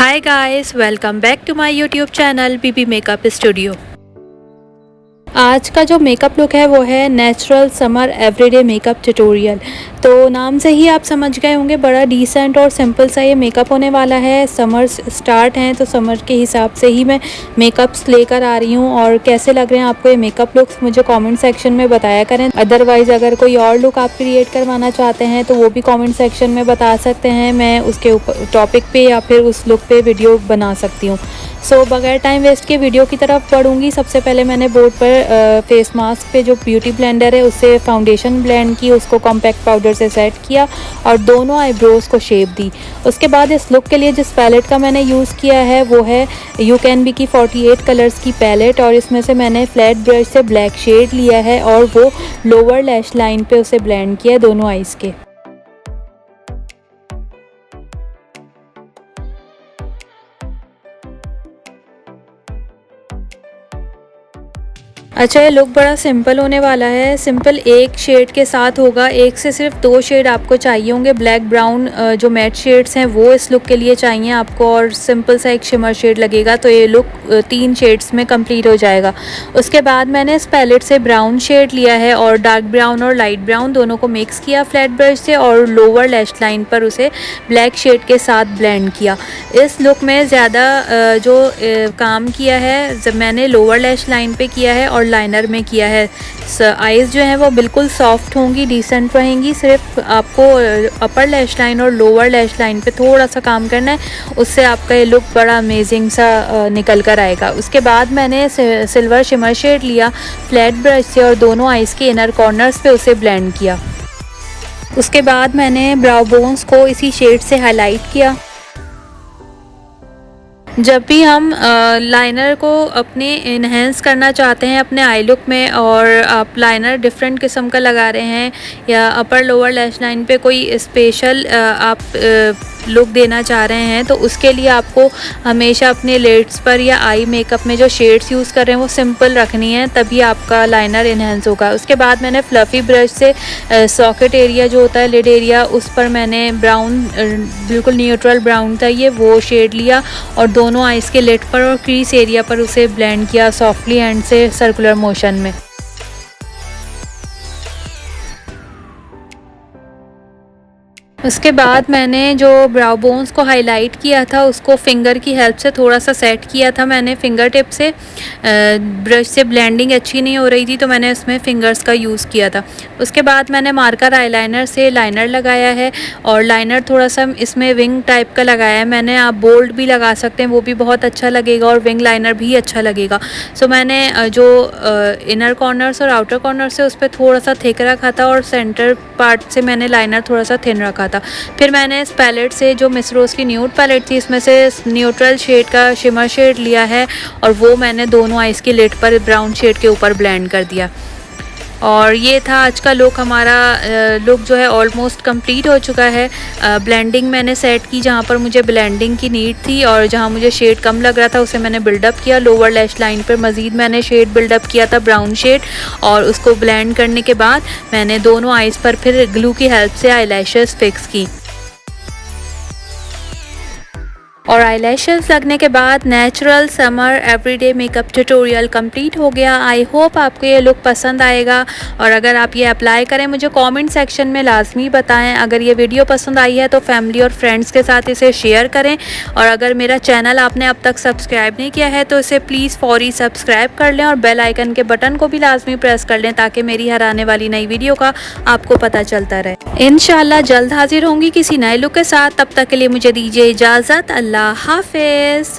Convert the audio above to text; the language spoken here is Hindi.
Hi guys, welcome back to my YouTube channel BB Makeup Studio। आज का जो मेकअप लुक है वो है natural summer everyday makeup tutorial. तो नाम से ही आप समझ गए होंगे, बड़ा डिसेंट और सिंपल सा ये मेकअप होने वाला है। समर स्टार्ट हैं तो समर के हिसाब से ही मैं मेकअप्स लेकर आ रही हूँ। और कैसे लग रहे हैं आपको ये मेकअप लुक्स मुझे कमेंट सेक्शन में बताया करें। अदरवाइज़ अगर कोई और लुक आप क्रिएट करवाना चाहते हैं तो वो भी कमेंट सेक्शन में बता सकते हैं, मैं उसके ऊपर टॉपिक पे या फिर उस लुक पे वीडियो बना सकती हूँ। सो बगैर टाइम वेस्ट के वीडियो की तरफ बढ़ूँगी। सबसे पहले मैंने बोर्ड पर फेस मास्क पे जो ब्यूटी ब्लेंडर है उससे फाउंडेशन ब्लेंड की, उसको कॉम्पैक्ट पाउडर से सेट किया और दोनों आईब्रोज़ को शेप दी। उसके बाद इस लुक के लिए जिस पैलेट का मैंने यूज़ किया है वो है यू कैन बी की 48 कलर्स की पैलेट। और इसमें से मैंने फ्लैट ब्रश से ब्लैक शेड लिया है और वो लोअर लैश लाइन पे उसे ब्लेंड किया दोनों आइज़ के। अच्छा, ये लुक बड़ा सिंपल होने वाला है। सिंपल एक शेड के साथ होगा, एक से सिर्फ 2 शेड आपको चाहिए होंगे। ब्लैक ब्राउन जो मैट शेड्स हैं वो इस लुक के लिए चाहिए आपको, और सिंपल सा एक शिमर शेड लगेगा तो ये लुक 3 शेड्स में कंप्लीट हो जाएगा। उसके बाद मैंने इस पैलेट से ब्राउन शेड लिया है और डार्क ब्राउन और लाइट ब्राउन दोनों को मिक्स किया फ्लैट ब्रश से और लोअर लैश लाइन पर उसे ब्लैक शेड के साथ ब्लेंड किया। इस लुक में ज़्यादा जो काम किया है जब मैंने लोअर लैश लाइन पे किया है और लाइनर में किया है। आईज जो है वो बिल्कुल सॉफ्ट होंगी, डिसेंट रहेंगी। सिर्फ आपको अपर लैश लाइन और लोअर लैश लाइन पे थोड़ा सा काम करना है, उससे आपका ये लुक बड़ा अमेजिंग सा निकल कर आएगा। उसके बाद मैंने सिल्वर शिमर शेड लिया फ्लैट ब्रश से और दोनों आईज के इनर कॉर्नर्स पे उसे ब्लेंड किया। उसके बाद मैंने ब्राउ बोन्स को इसी शेड से हाईलाइट किया। जब भी हम लाइनर को अपने इन्हेंस करना चाहते हैं अपने आई लुक में, और आप लाइनर डिफरेंट किस्म का लगा रहे हैं या अपर लोअर लैश लाइन पे कोई स्पेशल आप लुक देना चाह रहे हैं, तो उसके लिए आपको हमेशा अपने लिड्स पर या आई मेकअप में जो शेड्स यूज़ कर रहे हैं वो सिंपल रखनी है, तभी आपका लाइनर इन्हेंस होगा। उसके बाद मैंने फ्लफ़ी ब्रश से सॉकेट एरिया जो होता है लिड एरिया, उस पर मैंने ब्राउन बिल्कुल न्यूट्रल ब्राउन था ये, वो शेड लिया और दोनों आइज़ के लिड पर और क्रीज एरिया पर उसे ब्लेंड किया सॉफ्टली हैंड से सर्कुलर मोशन में। उसके बाद मैंने जो ब्राउ बोन्स को हाईलाइट किया था उसको फिंगर की हेल्प से थोड़ा सा सेट किया था मैंने फिंगर टिप से। ब्रश से ब्लेंडिंग अच्छी नहीं हो रही थी तो मैंने इसमें फिंगर्स का यूज़ किया था। उसके बाद मैंने मार्कर आईलाइनर से लाइनर लगाया है और लाइनर थोड़ा सा इसमें विंग टाइप का लगाया है मैंने। आप बोल्ड भी लगा सकते हैं, वो भी बहुत अच्छा लगेगा, और विंग लाइनर भी अच्छा लगेगा। सो मैंने जो इनर कॉर्नर्स और आउटर कॉर्नर से उस पर थोड़ा सा थिक रखा था और सेंटर पार्ट से मैंने लाइनर थोड़ा सा थिन रखा था। फिर मैंने इस पैलेट से जो मिस रोज की न्यूड पैलेट थी इसमें से न्यूट्रल शेड का शिमर शेड लिया है और वो मैंने दोनों आइज़ की लिड पर ब्राउन शेड के ऊपर ब्लेंड कर दिया। और ये था आज का लुक। हमारा लुक जो है ऑलमोस्ट कंप्लीट हो चुका है। ब्लेंडिंग मैंने सेट की जहाँ पर मुझे ब्लेंडिंग की नीड थी, और जहाँ मुझे शेड कम लग रहा था उसे मैंने बिल्डअप किया। लोअर लैश लाइन पर मज़ीद मैंने शेड बिल्डअप किया था ब्राउन शेड, और उसको ब्लेंड करने के बाद मैंने दोनों आइज़ पर फिर ग्लू की हेल्प से आईलैशेस फिक्स की। और आईलैशेस लगने के बाद natural summer everyday makeup tutorial complete हो गया। आई होप आपको ये लुक पसंद आएगा, और अगर आप ये अप्लाई करें मुझे कमेंट सेक्शन में लाजमी बताएं। अगर ये वीडियो पसंद आई है तो फैमिली और फ्रेंड्स के साथ इसे शेयर करें, और अगर मेरा चैनल आपने अब तक सब्सक्राइब नहीं किया है तो इसे प्लीज़ फौरी सब्सक्राइब कर लें और बेल आइकन के बटन को भी लाजमी प्रेस कर लें ताकि मेरी हर आने वाली नई वीडियो का आपको पता चलता रहे। इंशाल्लाह जल्द हाजिर होंगी किसी नए लुक के साथ। तब तक के लिए मुझे दीजिए इजाज़त। अल्लाह हाफिज़।